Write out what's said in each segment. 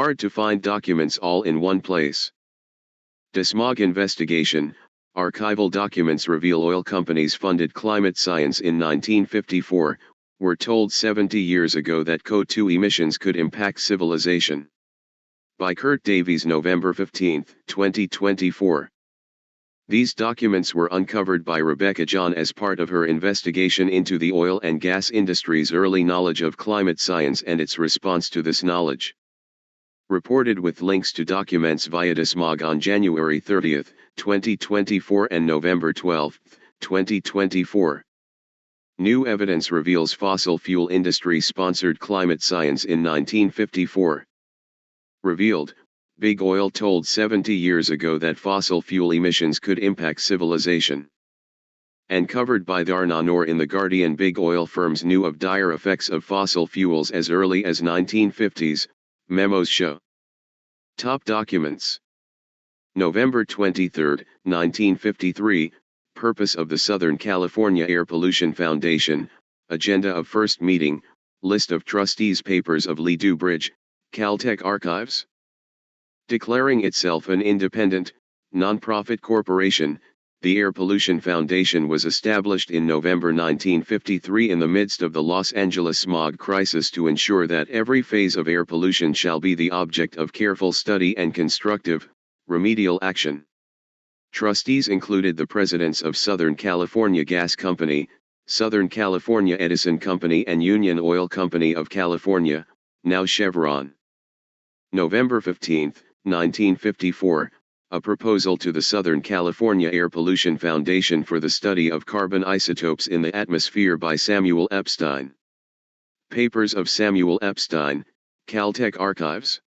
Hard to find documents all in one place. DeSmog investigation. Archival documents reveal oil companies funded climate science in 1954, were told 70 years ago that CO2 emissions could impact civilization. By Kurt Davies, November 15, 2024. These documents were uncovered by Rebecca John as part of her investigation into the oil and gas industry's early knowledge of climate science and its response to this knowledge. Reported with links to documents via DeSmog on January 30, 2024 and November 12, 2024. New evidence reveals fossil fuel industry sponsored climate science in 1954. Revealed, Big Oil told 70 years ago that fossil fuel emissions could impact civilization. And covered by Dharna Noor in The Guardian. Big oil firms knew of dire effects of fossil fuels as early as 1950s, memos show. Top documents. November 23, 1953, Purpose of the Southern California Air Pollution Foundation, Agenda of First Meeting, List of Trustees. Papers of Lee Dubridge, Caltech Archives. Declaring itself an independent, non-profit corporation, the Air Pollution Foundation was established in November 1953 in the midst of the Los Angeles smog crisis to ensure that every phase of air pollution shall be the object of careful study and constructive, remedial action. Trustees included the presidents of Southern California Gas Company, Southern California Edison Company and Union Oil Company of California, now Chevron. November 15, 1954, a proposal to the Southern California Air Pollution Foundation for the study of carbon isotopes in the atmosphere by Samuel Epstein. Papers of Samuel Epstein, Caltech Archives.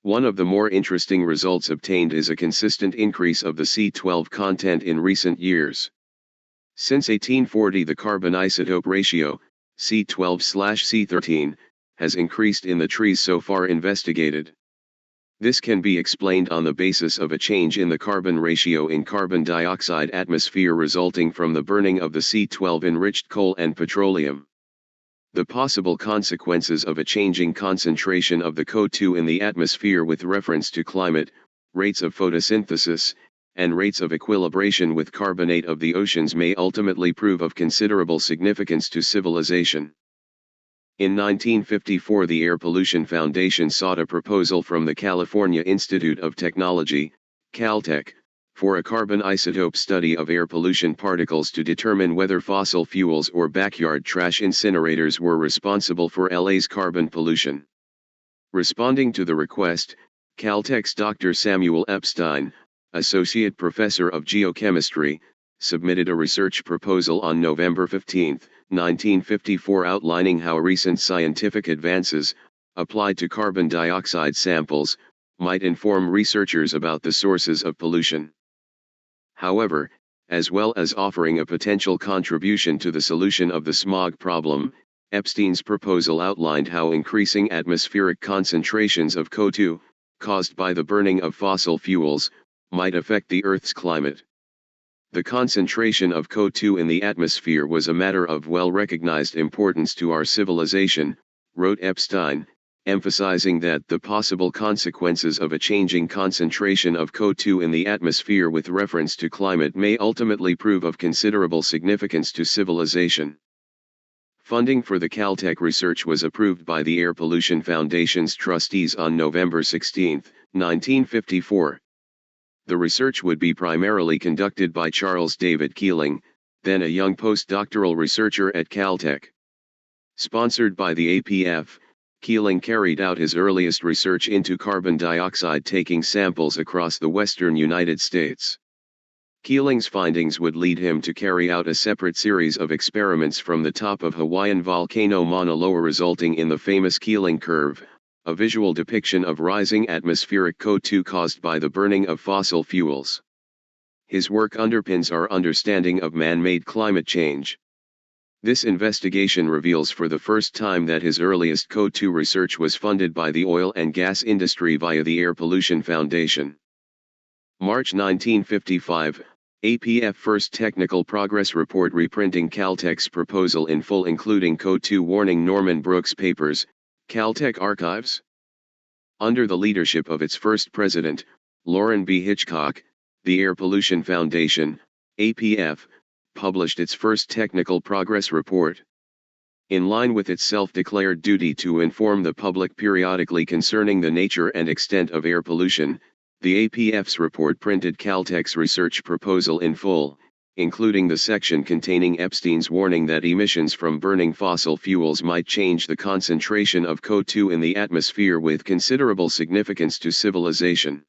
One of the more interesting results obtained is a consistent increase of the C12 content in recent years. Since 1840, the carbon isotope ratio, C12/C13, has increased in the trees so far investigated. This can be explained on the basis of a change in the carbon ratio in carbon dioxide atmosphere resulting from the burning of the C12-enriched coal and petroleum. The possible consequences of a changing concentration of the CO2 in the atmosphere with reference to climate, rates of photosynthesis, and rates of equilibration with carbonate of the oceans may ultimately prove of considerable significance to civilization. In 1954, the Air Pollution Foundation sought a proposal from the California Institute of Technology, Caltech, for a carbon isotope study of air pollution particles to determine whether fossil fuels or backyard trash incinerators were responsible for LA's carbon pollution. Responding to the request, Caltech's Dr. Samuel Epstein, Associate Professor of Geochemistry, submitted a research proposal on November 15, 1954 outlining how recent scientific advances, applied to carbon dioxide samples, might inform researchers about the sources of pollution. However, as well as offering a potential contribution to the solution of the smog problem, Epstein's proposal outlined how increasing atmospheric concentrations of CO2, caused by the burning of fossil fuels, might affect the Earth's climate. The concentration of CO2 in the atmosphere was a matter of well-recognized importance to our civilization, wrote Epstein, emphasizing that the possible consequences of a changing concentration of CO2 in the atmosphere with reference to climate may ultimately prove of considerable significance to civilization. Funding for the Caltech research was approved by the Air Pollution Foundation's trustees on November 16, 1954. The research would be primarily conducted by Charles David Keeling, then a young postdoctoral researcher at Caltech. Sponsored by the APF, Keeling carried out his earliest research into carbon dioxide taking samples across the western United States. Keeling's findings would lead him to carry out a separate series of experiments from the top of Hawaiian volcano Mauna Loa, resulting in the famous Keeling curve, a visual depiction of rising atmospheric CO2 caused by the burning of fossil fuels. His work underpins our understanding of man-made climate change. This investigation reveals for the first time that his earliest CO2 research was funded by the oil and gas industry via the Air Pollution Foundation. March 1955, APF First Technical Progress Report reprinting Caltech's proposal in full including CO2 warning. Norman Brooks Papers, Caltech Archives. Under the leadership of its first president, Loren B. Hitchcock, the Air Pollution Foundation, APF, published its first technical progress report. In line with its self-declared duty to inform the public periodically concerning the nature and extent of air pollution, the APF's report printed Caltech's research proposal in full, including the section containing Epstein's warning that emissions from burning fossil fuels might change the concentration of CO2 in the atmosphere with considerable significance to civilization.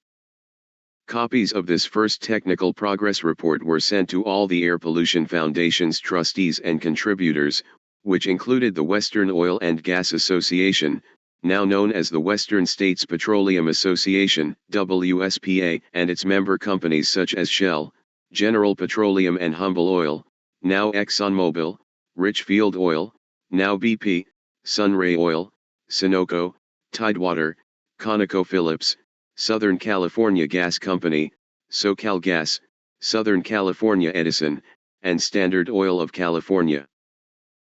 Copies of this first technical progress report were sent to all the Air Pollution Foundation's trustees and contributors, which included the Western Oil and Gas Association, now known as the Western States Petroleum Association, WSPA, and its member companies such as Shell, General Petroleum and Humble Oil, now ExxonMobil, Richfield Oil, now BP, Sunray Oil, Sunoco, Tidewater, ConocoPhillips, Southern California Gas Company, SoCalGas, Southern California Edison, and Standard Oil of California.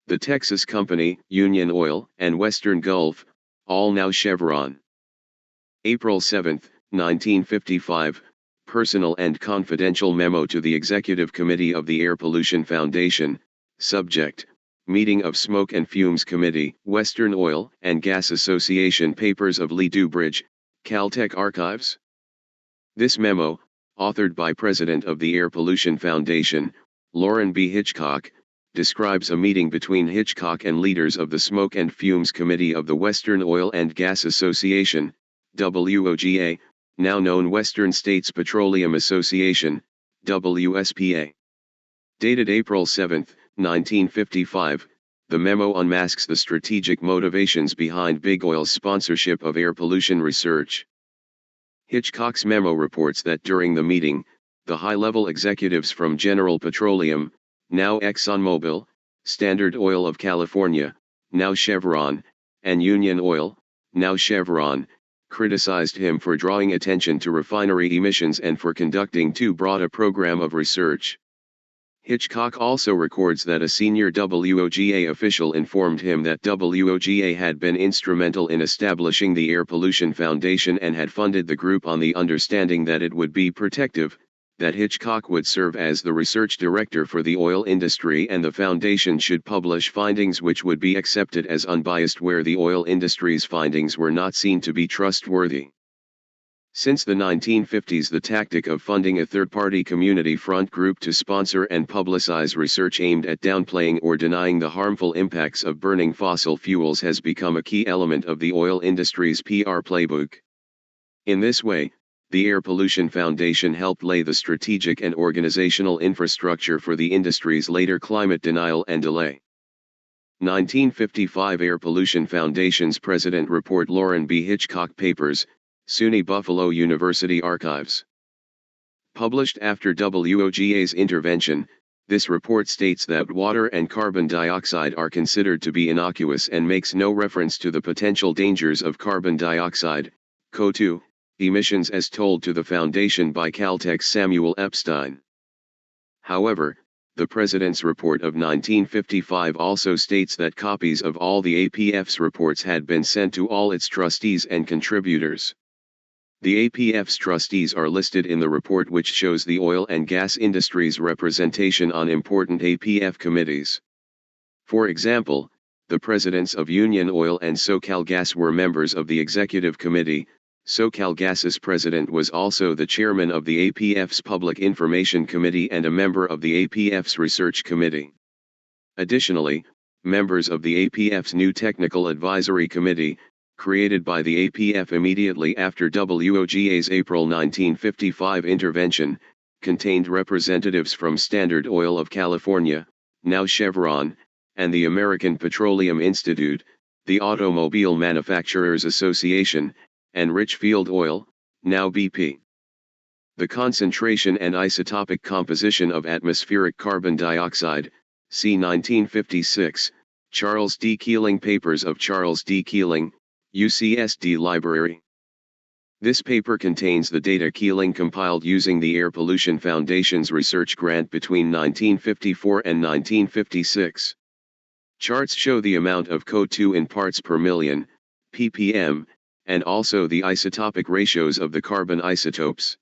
The Texas Company, Union Oil, and Western Gulf, all now Chevron. April 7, 1955, Personal and Confidential Memo to the Executive Committee of the Air Pollution Foundation, Subject, Meeting of Smoke and Fumes Committee, Western Oil and Gas Association Papers of Lee Dubridge, Caltech Archives. This memo, authored by President of the Air Pollution Foundation, Loren B. Hitchcock, describes a meeting between Hitchcock and leaders of the Smoke and Fumes Committee of the Western Oil and Gas Association, WOGA, now known Western States Petroleum Association, WSPA. Dated April 7, 1955, the memo unmasks the strategic motivations behind Big Oil's sponsorship of air pollution research. Hitchcock's memo reports that during the meeting, the high-level executives from General Petroleum, now ExxonMobil, Standard Oil of California, now Chevron, and Union Oil, now Chevron, criticized him for drawing attention to refinery emissions and for conducting too broad a program of research. Hitchcock also records that a senior WOGA official informed him that WOGA had been instrumental in establishing the Air Pollution Foundation and had funded the group on the understanding that it would be protective, that Hitchcock would serve as the research director for the oil industry and the foundation should publish findings which would be accepted as unbiased where the oil industry's findings were not seen to be trustworthy. Since the 1950s, the tactic of funding a third-party community front group to sponsor and publicize research aimed at downplaying or denying the harmful impacts of burning fossil fuels has become a key element of the oil industry's PR playbook. In this way, the Air Pollution Foundation helped lay the strategic and organizational infrastructure for the industry's later climate denial and delay. 1955 Air Pollution Foundation's President Report, Loren B. Hitchcock Papers, SUNY Buffalo University Archives. Published after WOGA's intervention, this report states that water and carbon dioxide are considered to be innocuous and makes no reference to the potential dangers of carbon dioxide, CO2, emissions as told to the Foundation by Caltech's Samuel Epstein. However, the President's report of 1955 also states that copies of all the APF's reports had been sent to all its trustees and contributors. The APF's trustees are listed in the report, which shows the oil and gas industry's representation on important APF committees. For example, the presidents of Union Oil and SoCalGas were members of the executive committee. SoCalGas's president was also the chairman of the APF's Public Information Committee and a member of the APF's Research Committee. Additionally, members of the APF's new Technical Advisory Committee, created by the APF immediately after WOGA's April 1955 intervention, contained representatives from Standard Oil of California, now Chevron, and the American Petroleum Institute, the Automobile Manufacturers Association, and Richfield Oil, now BP. The concentration and isotopic composition of atmospheric carbon dioxide, see 1956, Charles D. Keeling Papers of Charles D. Keeling, UCSD Library. This paper contains the data Keeling compiled using the Air Pollution Foundation's research grant between 1954 and 1956. Charts show the amount of CO2 in parts per million, ppm, and also the isotopic ratios of the carbon isotopes.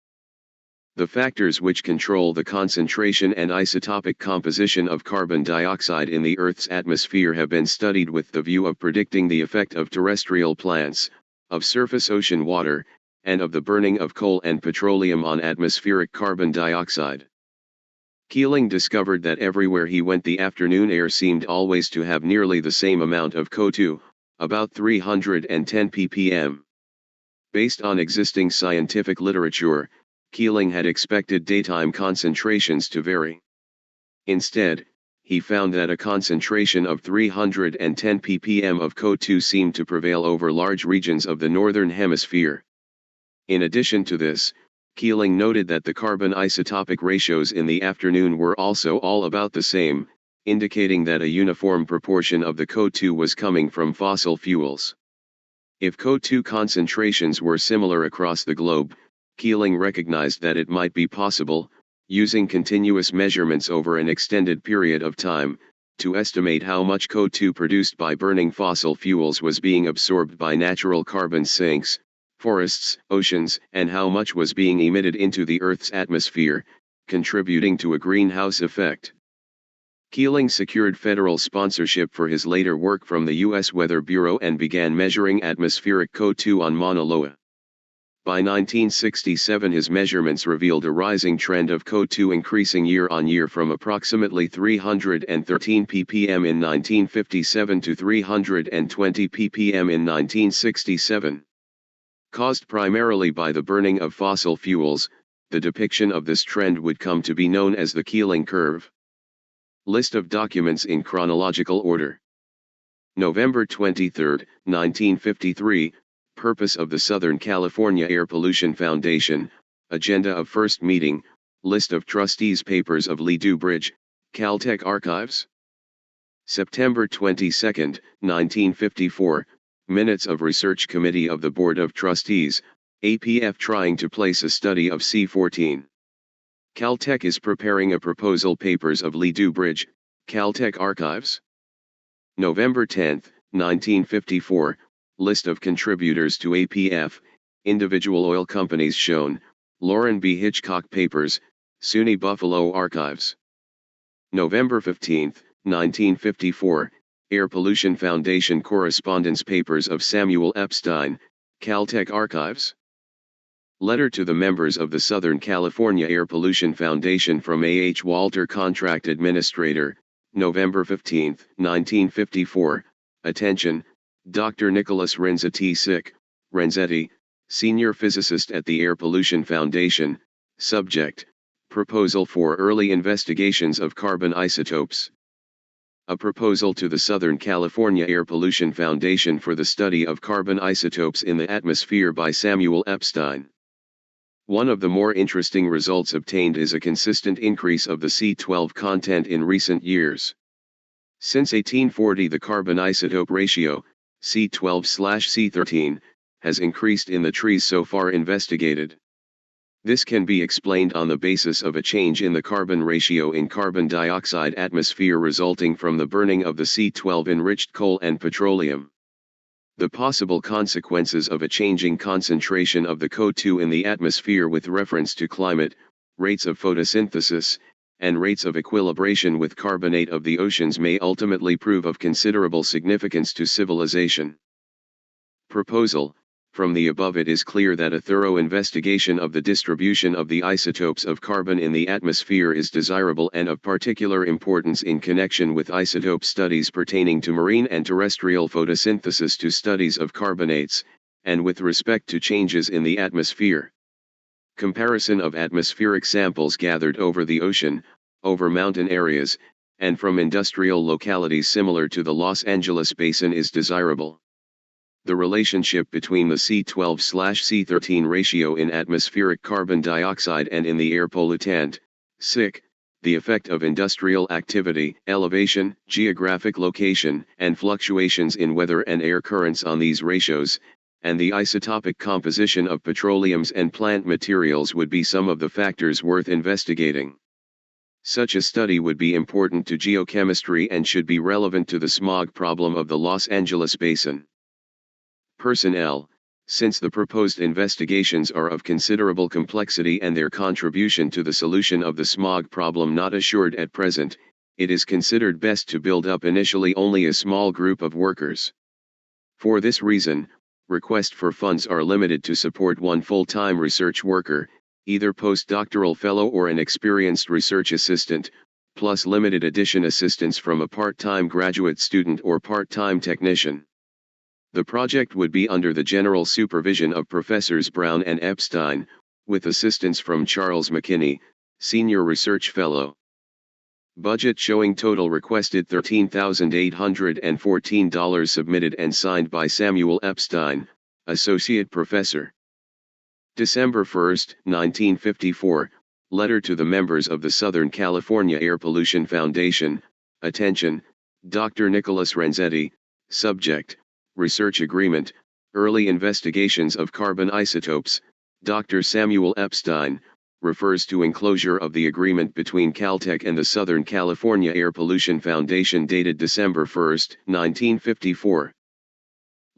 The factors which control the concentration and isotopic composition of carbon dioxide in the Earth's atmosphere have been studied with the view of predicting the effect of terrestrial plants, of surface ocean water, and of the burning of coal and petroleum on atmospheric carbon dioxide. Keeling discovered that everywhere he went the afternoon air seemed always to have nearly the same amount of CO2, about 310 ppm. Based on existing scientific literature, Keeling had expected daytime concentrations to vary. Instead, he found that a concentration of 310 ppm of CO2 seemed to prevail over large regions of the northern hemisphere. In addition to this, Keeling noted that the carbon isotopic ratios in the afternoon were also all about the same, indicating that a uniform proportion of the CO2 was coming from fossil fuels. If CO2 concentrations were similar across the globe, Keeling recognized that it might be possible, using continuous measurements over an extended period of time, to estimate how much CO2 produced by burning fossil fuels was being absorbed by natural carbon sinks, forests, oceans, and how much was being emitted into the Earth's atmosphere, contributing to a greenhouse effect. Keeling secured federal sponsorship for his later work from the U.S. Weather Bureau and began measuring atmospheric CO2 on Mauna Loa. By 1967 his measurements revealed a rising trend of CO2 increasing year on year from approximately 313 ppm in 1957 to 320 ppm in 1967. Caused primarily by the burning of fossil fuels, the depiction of this trend would come to be known as the Keeling curve. List of documents in chronological order. November 23, 1953, Purpose of the Southern California Air Pollution Foundation, Agenda of First Meeting, List of Trustees Papers of Lee Dubridge, Caltech Archives. September 22, 1954, Minutes of Research Committee of the Board of Trustees, APF trying to place a study of C14. Caltech is preparing a proposal Papers of Lee Dubridge, Caltech Archives. November 10, 1954, List of contributors to APF, individual oil companies shown, Lauren B. Hitchcock Papers, SUNY Buffalo Archives. November 15, 1954, Air Pollution Foundation Correspondence Papers of Samuel Epstein, Caltech Archives. Letter to the members of the Southern California Air Pollution Foundation from A. H. Walter Contract Administrator, November 15, 1954, Attention, Dr. Nicholas Renzetti, Senior Physicist at the Air Pollution Foundation, Subject, Proposal for Early Investigations of Carbon Isotopes. A proposal to the Southern California Air Pollution Foundation for the study of carbon isotopes in the atmosphere by Samuel Epstein. One of the more interesting results obtained is a consistent increase of the C12 content in recent years. Since 1840 the carbon isotope ratio, C12/C13, has increased in the trees so far investigated. This can be explained on the basis of a change in the carbon ratio in carbon dioxide atmosphere resulting from the burning of the C12 enriched coal and petroleum. The possible consequences of a changing concentration of the CO2 in the atmosphere with reference to climate, rates of photosynthesis, and rates of equilibration with carbonate of the oceans may ultimately prove of considerable significance to civilization. Proposal. From the above it is clear that a thorough investigation of the distribution of the isotopes of carbon in the atmosphere is desirable and of particular importance in connection with isotope studies pertaining to marine and terrestrial photosynthesis to studies of carbonates, and with respect to changes in the atmosphere. Comparison of atmospheric samples gathered over the ocean, over mountain areas, and from industrial localities similar to the Los Angeles basin is desirable. The relationship between the C12/C13 ratio in atmospheric carbon dioxide and in the air pollutant, SiC, the effect of industrial activity, elevation, geographic location, and fluctuations in weather and air currents on these ratios, and the isotopic composition of petroleums and plant materials would be some of the factors worth investigating. Such a study would be important to geochemistry and should be relevant to the smog problem of the Los Angeles basin. Personnel. Since the proposed investigations are of considerable complexity and their contribution to the solution of the smog problem not assured at present, it is considered best to build up initially only a small group of workers. For this reason, requests for funds are limited to support one full-time research worker, either postdoctoral fellow or an experienced research assistant, plus limited addition assistance from a part-time graduate student or part-time technician. The project would be under the general supervision of Professors Brown and Epstein, with assistance from Charles McKinney, Senior Research Fellow. Budget showing total requested $13,814 submitted and signed by Samuel Epstein, Associate Professor. December 1, 1954, letter to the members of the Southern California Air Pollution Foundation, attention, Dr. Nicholas Renzetti, subject, Research Agreement, Early Investigations of Carbon Isotopes, Dr. Samuel Epstein, refers to enclosure of the agreement between Caltech and the Southern California Air Pollution Foundation dated December 1, 1954.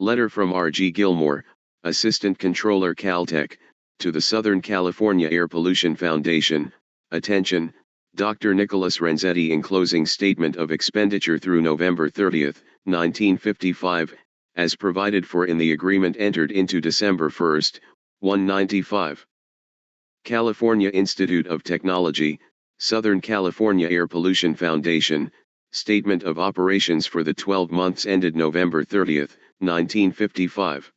Letter from R.G. Gilmore, Assistant Controller Caltech, to the Southern California Air Pollution Foundation, attention, Dr. Nicholas Renzetti enclosing statement of expenditure through November 30, 1955, as provided for in the agreement entered into December 1, 195. California Institute of Technology, Southern California Air Pollution Foundation, Statement of Operations for the 12 months ended November 30, 1955.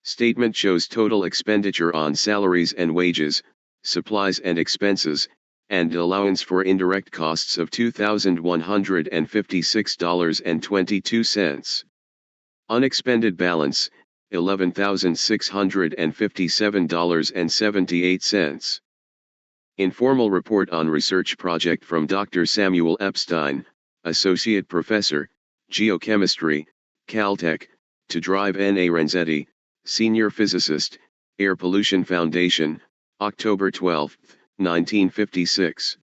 Statement shows total expenditure on salaries and wages, supplies and expenses, and allowance for indirect costs of $2,156.22. Unexpended balance, $11,657.78. Informal report on research project from Dr. Samuel Epstein, Associate Professor, Geochemistry, Caltech, to Drive N.A. Renzetti, Senior Physicist, Air Pollution Foundation, October 12, 1956.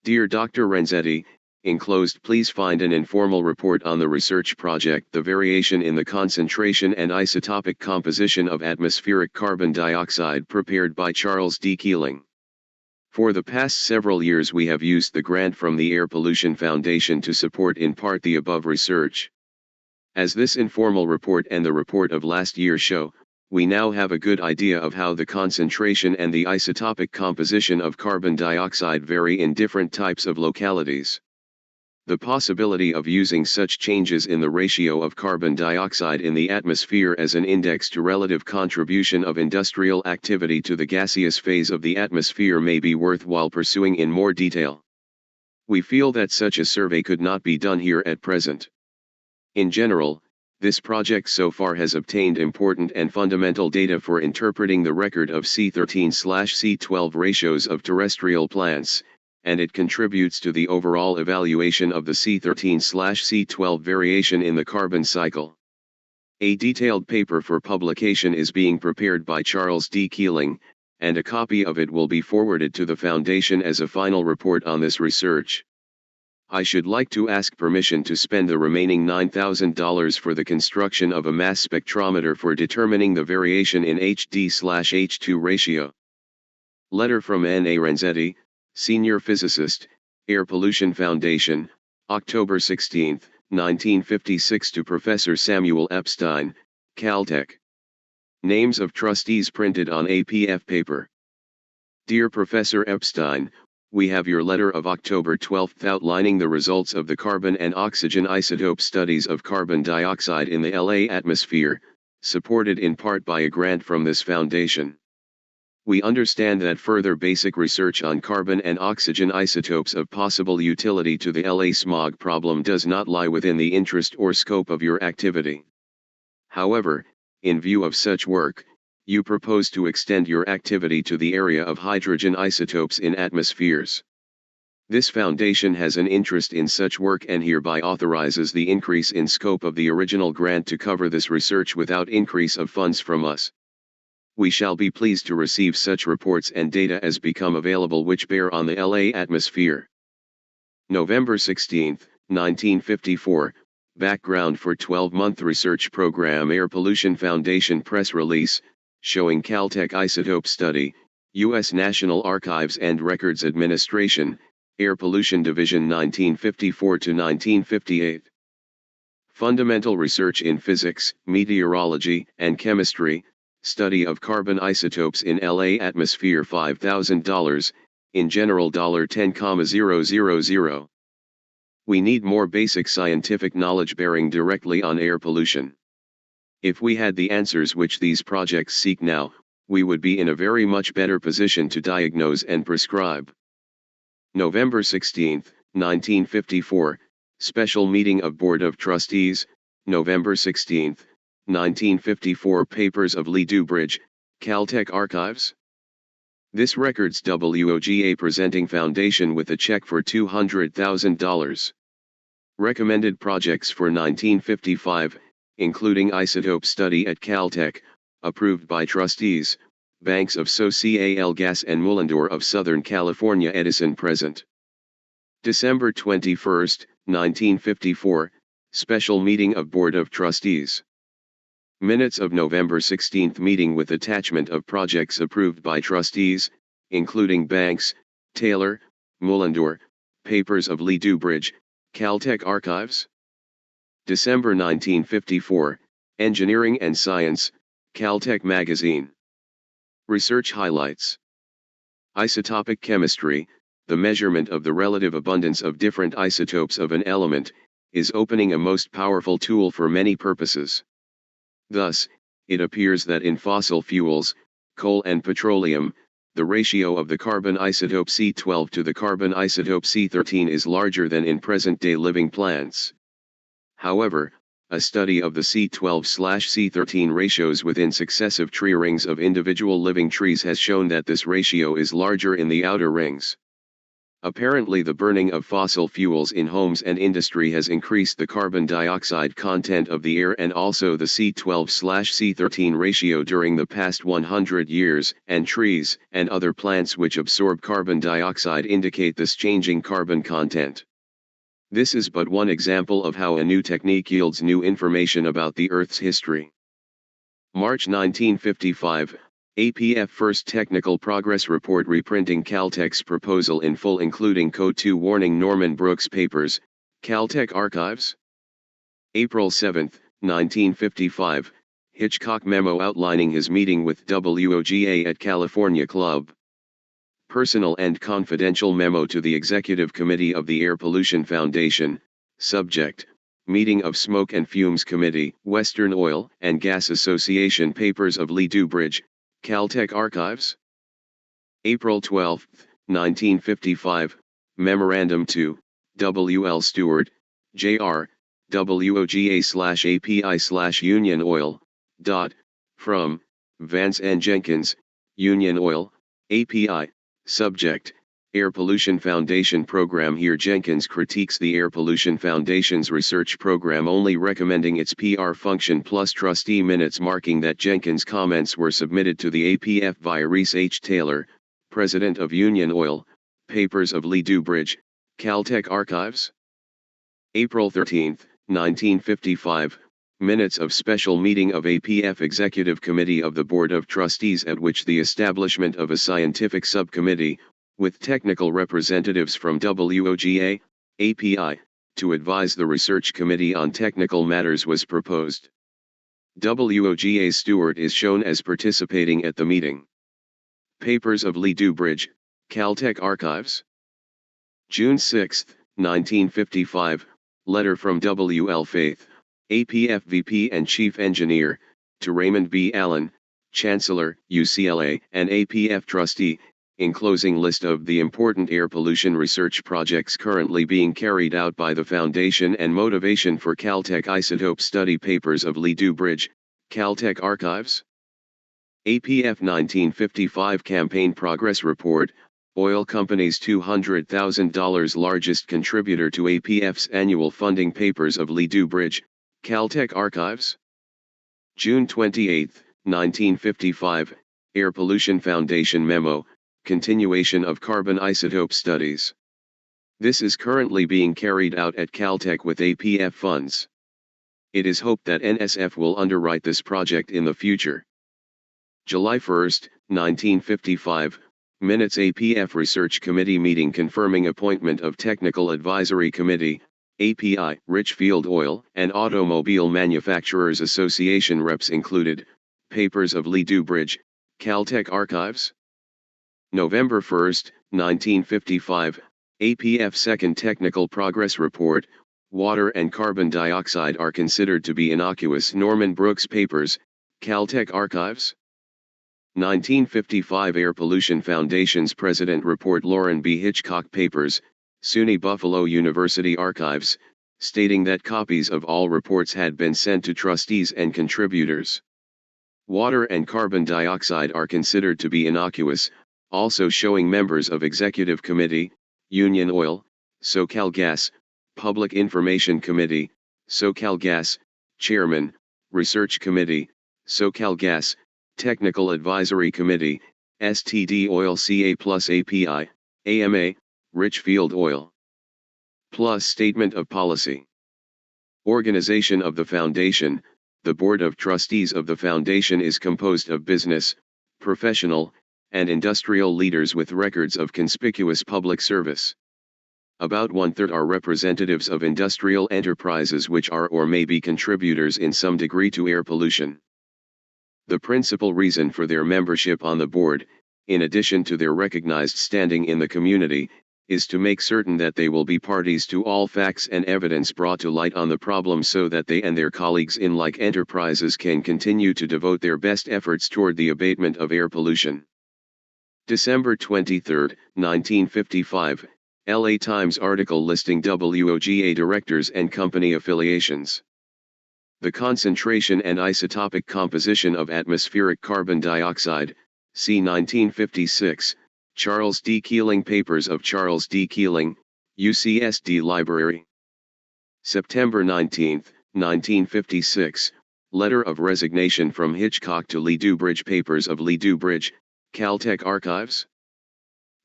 Dear Dr. Renzetti, enclosed please find an informal report on the research project The Variation in the Concentration and Isotopic Composition of Atmospheric Carbon Dioxide prepared by Charles D. Keeling. For the past several years we have used the grant from the Air Pollution Foundation to support in part the above research. As this informal report and the report of last year show, we now have a good idea of how the concentration and the isotopic composition of carbon dioxide vary in different types of localities. The possibility of using such changes in the ratio of carbon dioxide in the atmosphere as an index to relative contribution of industrial activity to the gaseous phase of the atmosphere may be worthwhile pursuing in more detail. We feel that such a survey could not be done here at present. In general, this project so far has obtained important and fundamental data for interpreting the record of C13/C12 ratios of terrestrial plants, and it contributes to the overall evaluation of the C13/C12 variation in the carbon cycle. A detailed paper for publication is being prepared by Charles D. Keeling, and a copy of it will be forwarded to the Foundation as a final report on this research. I should like to ask permission to spend the remaining $9,000 for the construction of a mass spectrometer for determining the variation in HD/H2 ratio. Letter from N.A. Renzetti, Senior Physicist, Air Pollution Foundation, October 16, 1956 to Professor Samuel Epstein, Caltech. Names of trustees printed on APF paper. Dear Professor Epstein, we have your letter of October 12 outlining the results of the carbon and oxygen isotope studies of carbon dioxide in the LA atmosphere, supported in part by a grant from this foundation. We understand that further basic research on carbon and oxygen isotopes of possible utility to the LA smog problem does not lie within the interest or scope of your activity. However, in view of such work, you propose to extend your activity to the area of hydrogen isotopes in atmospheres. This foundation has an interest in such work and hereby authorizes the increase in scope of the original grant to cover this research without increase of funds from us. We shall be pleased to receive such reports and data as become available which bear on the LA atmosphere. November 16, 1954, Background for 12-month research program. Air Pollution Foundation press release, showing Caltech isotope study, U.S. National Archives and Records Administration, Air Pollution Division 1954 to 1958. Fundamental research in physics, meteorology, and chemistry, study of carbon isotopes in LA atmosphere. $5,000, in general $10,000. We need more basic scientific knowledge bearing directly on air pollution. If we had the answers which these projects seek now, we would be in a very much better position to diagnose and prescribe. November 16, 1954, Special Meeting of Board of Trustees, November 16, 1954. Papers of Lee Dubridge, Caltech Archives. This records WOGA presenting Foundation with a check for $200,000. Recommended projects for 1955, including isotope study at Caltech, approved by trustees, Banks of SoCal Gas and Mullendore of Southern California. Edison present. December 21, 1954, Special Meeting of Board of Trustees. Minutes of November 16 meeting with attachment of projects approved by trustees, including Banks, Taylor, Mullendore, Papers of Lee Dubridge, Caltech Archives. December 1954, Engineering and Science, Caltech Magazine. Research highlights. Isotopic chemistry, the measurement of the relative abundance of different isotopes of an element, is opening a most powerful tool for many purposes. Thus, it appears that in fossil fuels, coal and petroleum, the ratio of the carbon isotope C12 to the carbon isotope C13 is larger than in present-day living plants. However, a study of the C12/C13 ratios within successive tree rings of individual living trees has shown that this ratio is larger in the outer rings. Apparently, the burning of fossil fuels in homes and industry has increased the carbon dioxide content of the air and also the C12/C13 ratio during the past 100 years, and trees and other plants which absorb carbon dioxide indicate this changing carbon content. This is but one example of how a new technique yields new information about the Earth's history. March 1955, APF First Technical Progress Report reprinting Caltech's proposal in full including CO2 warning. Norman Brooks Papers, Caltech Archives. April 7, 1955, Hitchcock memo outlining his meeting with WOGA at California Club. Personal and confidential memo to the Executive Committee of the Air Pollution Foundation, subject, Meeting of Smoke and Fumes Committee, Western Oil and Gas Association. Papers of Lee Dubridge, Caltech Archives. April 12, 1955, Memorandum to W.L. Stewart, Jr., WOGA/API/Union Oil, from, Vance N. Jenkins, Union Oil, API, subject, Air Pollution Foundation Program. Here Jenkins critiques the Air Pollution Foundation's research program, only recommending its PR function, plus trustee minutes marking that Jenkins' comments were submitted to the APF via Reese H. Taylor, President of Union Oil. Papers of Lee Dubridge, Caltech Archives. April 13, 1955, Minutes of Special Meeting of APF Executive Committee of the Board of Trustees, at which the establishment of a scientific subcommittee, with technical representatives from WOGA, API, to advise the Research Committee on technical matters was proposed. WOGA Stewart is shown as participating at the meeting. Papers of Lee Dubridge, Caltech Archives. June 6, 1955, Letter from W.L. Faith, APF VP and Chief Engineer, to Raymond B. Allen, Chancellor, UCLA, and APF Trustee, enclosing list of the important air pollution research projects currently being carried out by the Foundation and motivation for Caltech isotope study. Papers of Lee Dubridge, Caltech Archives. APF 1955 Campaign Progress Report, Oil Companies $200,000 largest contributor to APF's annual funding. Papers of Lee Dubridge, Caltech Archives. June 28, 1955, Air Pollution Foundation Memo, Continuation of Carbon Isotope Studies. This is currently being carried out at Caltech with APF funds. It is hoped that NSF will underwrite this project in the future. July 1, 1955, Minutes APF Research Committee meeting confirming appointment of Technical Advisory Committee, API, Richfield Oil and Automobile Manufacturers Association reps included, papers of Lee Dubridge, Caltech Archives. November 1, 1955, APF Second Technical Progress Report, Water and Carbon Dioxide are considered to be innocuous. Norman Brooks Papers, Caltech Archives. 1955 Air Pollution Foundation's President Report Lauren B. Hitchcock Papers, SUNY Buffalo University Archives, stating that copies of all reports had been sent to trustees and contributors. Water and carbon dioxide are considered to be innocuous, also showing members of Executive Committee, Union Oil, SoCalGas, Public Information Committee, SoCalGas, Chairman, Research Committee, SoCalGas, Technical Advisory Committee, STD Oil CA plus API, AMA, Richfield Oil. Plus Statement of Policy. Organization of the Foundation. The Board of Trustees of the Foundation is composed of business, professional, and industrial leaders with records of conspicuous public service. About 1/3 are representatives of industrial enterprises which are or may be contributors in some degree to air pollution. The principal reason for their membership on the board, in addition to their recognized standing in the community, is to make certain that they will be parties to all facts and evidence brought to light on the problem so that they and their colleagues in like enterprises can continue to devote their best efforts toward the abatement of air pollution. December 23, 1955, LA Times article listing WOGA directors and company affiliations. The concentration and isotopic composition of atmospheric carbon dioxide, c. 1956, Charles D. Keeling Papers of Charles D. Keeling, UCSD Library. September 19, 1956, Letter of Resignation from Hitchcock to Lee Dubridge Papers of Lee Dubridge, Caltech Archives.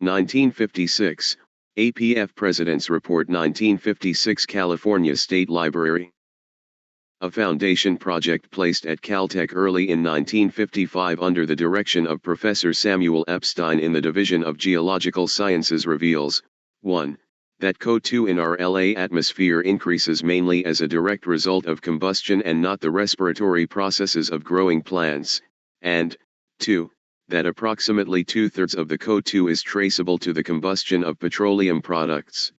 1956, APF President's Report 1956 California State Library. A foundation project placed at Caltech early in 1955 under the direction of Professor Samuel Epstein in the Division of Geological Sciences reveals, 1. That CO2 in our LA atmosphere increases mainly as a direct result of combustion and not the respiratory processes of growing plants, and, 2. That approximately 2/3 of the CO2 is traceable to the combustion of petroleum products.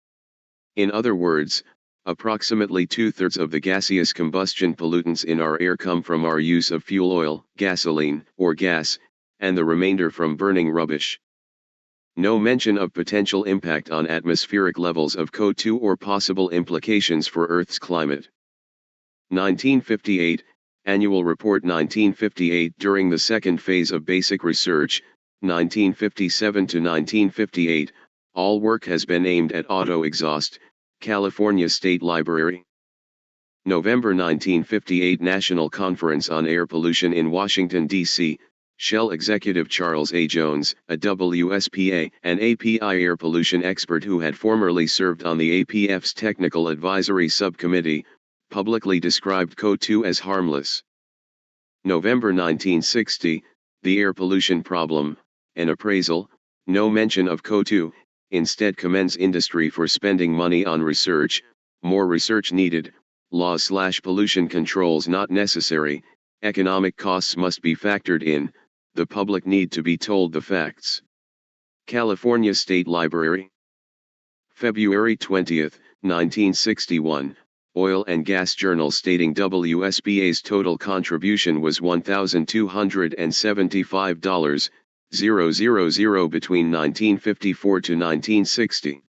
In other words, approximately 2/3 of the gaseous combustion pollutants in our air come from our use of fuel oil, gasoline, or gas, and the remainder from burning rubbish. No mention of potential impact on atmospheric levels of CO2 or possible implications for Earth's climate. 1958, Annual Report 1958 during the second phase of basic research, 1957 to 1958, all work has been aimed at auto exhaust, California State Library. November 1958 National Conference on Air Pollution in Washington, D.C., Shell Executive Charles A. Jones, a WSPA and API air pollution expert who had formerly served on the APF's Technical Advisory Subcommittee, publicly described CO2 as harmless. November 1960, The Air Pollution Problem, an appraisal, no mention of CO2, instead commends industry for spending money on research, more research needed, laws/pollution controls not necessary, economic costs must be factored in, the public need to be told the facts. California State Library. February 20, 1961, Oil and Gas Journal stating WSPA's total contribution was $1,275,000 between 1954 to 1960.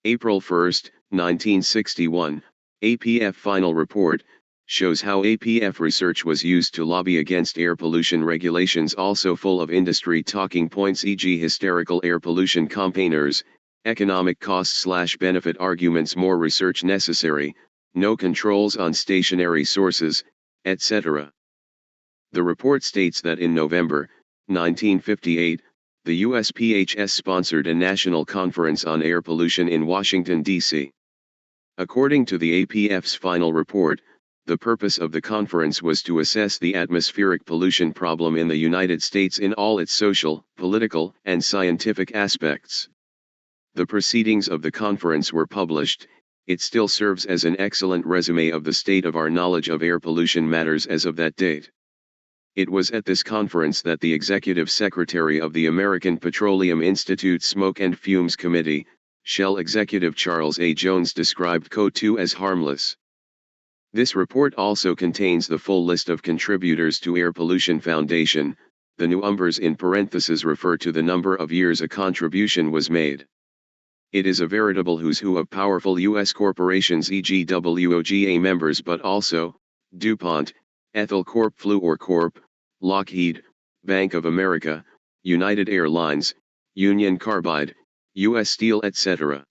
April 1, 1961, APF Final Report, shows how APF research was used to lobby against air pollution regulations, also full of industry talking points, e.g. hysterical air pollution campaigners, economic cost/benefit arguments, more research necessary, no controls on stationary sources, etc. The report states that in November 1958, the USPHS sponsored a national conference on air pollution in Washington, D.C. According to the APF's final report, The purpose of the conference was to assess the atmospheric pollution problem in the United States in all its social, political, and scientific aspects. The proceedings of the conference were published. It still serves as an excellent resume of the state of our knowledge of air pollution matters as of that date. It was at this conference that the Executive Secretary of the American Petroleum Institute Smoke and Fumes Committee, Shell Executive Charles A. Jones, described CO2 as harmless. This report also contains the full list of contributors to Air Pollution Foundation. The numbers in parentheses refer to the number of years a contribution was made. It is a veritable who's who of powerful U.S. corporations, e.g. WOGA members, but also DuPont, Ethyl Corp, Fluor Corp, Lockheed, Bank of America, United Airlines, Union Carbide, U.S. Steel, etc.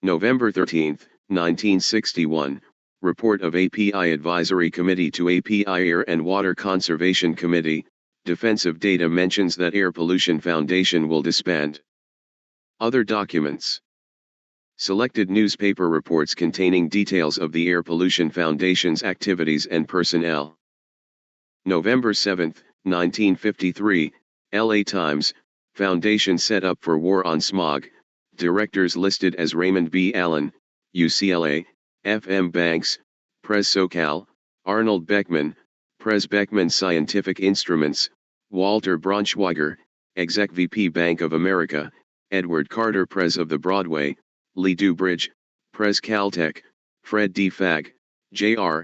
November 13, 1961, Report of API Advisory Committee to API Air and Water Conservation Committee. Defensive data mentions that Air Pollution Foundation will disband. Other documents. Selected newspaper reports containing details of the Air Pollution Foundation's activities and personnel. November 7, 1953, LA Times, Foundation set up for war on smog. Directors listed as Raymond B. Allen, UCLA, F.M. Banks, Pres SoCal, Arnold Beckman, Pres Beckman Scientific Instruments, Walter Braunschweiger, Exec VP Bank of America, Edward Carter Pres of the Broadway, Lee Dubridge, Pres Caltech, Fred D. Fagg, Jr.,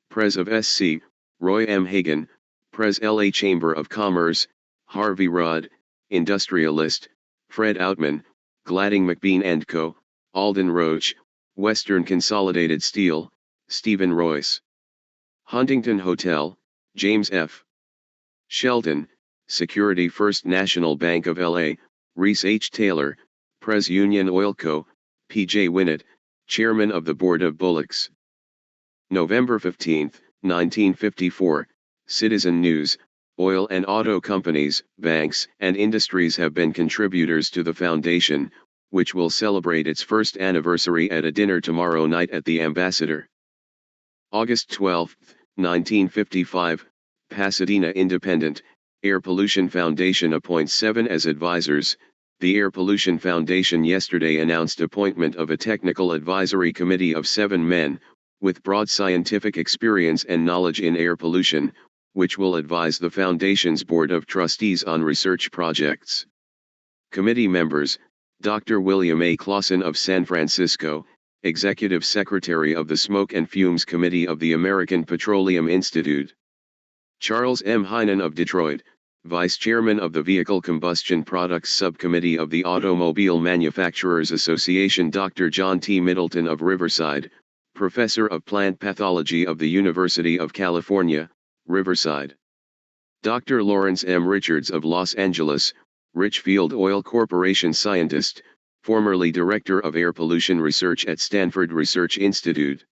Pres of SC, Roy M. Hagan, Pres LA Chamber of Commerce, Harvey Rudd, Industrialist, Fred Outman, Gladding McBean & Co., Alden Roach, Western Consolidated Steel, Stephen Royce. Huntington Hotel, James F. Shelton, Security First National Bank of LA, Reese H. Taylor, Pres Union Oil Co., P.J. Winnett, Chairman of the Board of Bullocks. November 15, 1954, Citizen News, oil and auto companies, banks, and industries have been contributors to the foundation, which will celebrate its first anniversary at a dinner tomorrow night at the Ambassador. August 12, 1955, Pasadena Independent, Air Pollution Foundation appoints 7 as advisors. The Air Pollution Foundation yesterday announced appointment of a technical advisory committee of 7 men, with broad scientific experience and knowledge in air pollution, which will advise the Foundation's Board of Trustees on research projects. Committee members: Dr. William A. Clausen of San Francisco, Executive Secretary of the Smoke and Fumes Committee of the American Petroleum Institute. Charles M. Heinen of Detroit, Vice Chairman of the Vehicle Combustion Products Subcommittee of the Automobile Manufacturers Association. Dr. John T. Middleton of Riverside, Professor of Plant Pathology of the University of California, Riverside. Dr. Lawrence M. Richards of Los Angeles, Richfield Oil Corporation scientist, formerly Director of Air Pollution Research at Stanford Research Institute.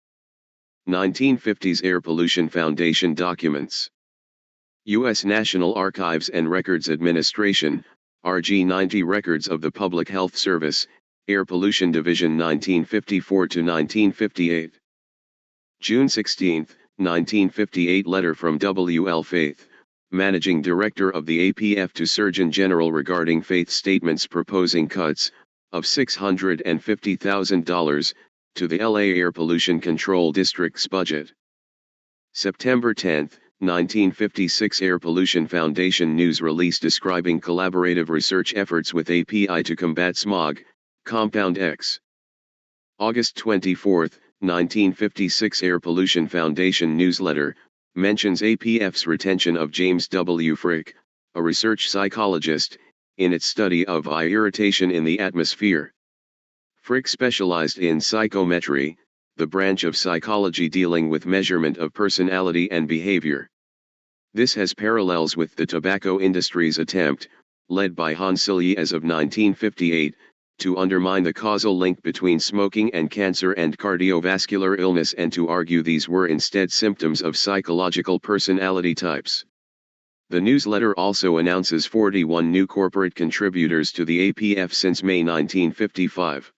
1950s Air Pollution Foundation documents. U.S. National Archives and Records Administration, RG-90 Records of the Public Health Service, Air Pollution Division 1954 to 1958. June 16, 1958 Letter from W. L. Faith, Managing Director of the APF to Surgeon General regarding Faith statements proposing cuts of $650,000 to the LA Air Pollution Control District's budget. September 10, 1956 Air Pollution Foundation news release describing collaborative research efforts with API to combat smog, Compound X. August 24, 1956 Air Pollution Foundation newsletter, mentions APF's retention of James W. Frick, a research psychologist, in its study of eye irritation in the atmosphere. Frick specialized in psychometry, the branch of psychology dealing with measurement of personality and behavior. This has parallels with the tobacco industry's attempt, led by Hans Selye as of 1958, to undermine the causal link between smoking and cancer and cardiovascular illness and to argue these were instead symptoms of psychological personality types. The newsletter also announces 41 new corporate contributors to the APF since May 1955.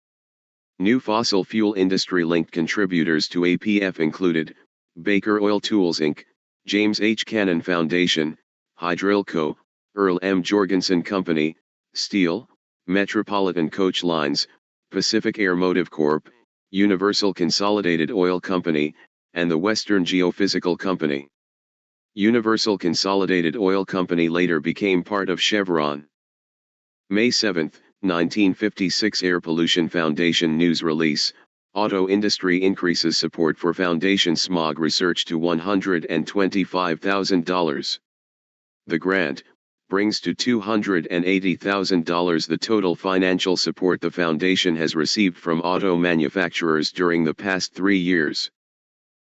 New fossil fuel industry-linked contributors to APF included Baker Oil Tools Inc., James H. Cannon Foundation, Hydrilco, Earl M. Jorgensen Company, Steel, Metropolitan Coach Lines, Pacific Air Motive Corp., Universal Consolidated Oil Company, and the Western Geophysical Company. Universal Consolidated Oil Company later became part of Chevron. May 7, 1956 Air Pollution Foundation News Release, Auto Industry Increases Support for Foundation Smog Research to $125,000. The grant brings to $280,000 the total financial support the foundation has received from auto manufacturers during the past 3 years.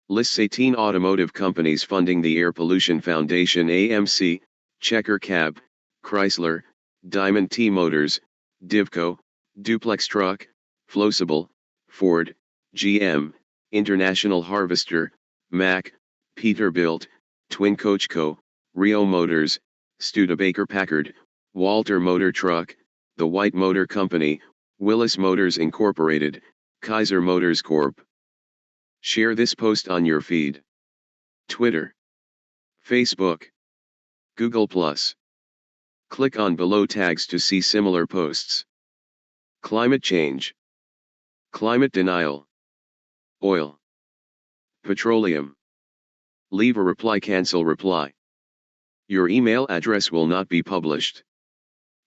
Lists 18 automotive companies funding the Air Pollution Foundation: AMC, Checker Cab, Chrysler, Diamond T Motors, Divco, Duplex Truck, Flowsible, Ford, GM, International Harvester, Mack, Peterbilt, Twin Coach Co., Rio Motors, Studebaker Packard, Walter Motor Truck, The White Motor Company, Willis Motors Incorporated, Kaiser Motors Corp. Share this post on your feed. Twitter, Facebook, Google+. Click on below tags to see similar posts. Climate change, climate denial, oil, petroleum. Leave a reply, cancel reply. Your email address will not be published.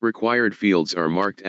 Required fields are marked **.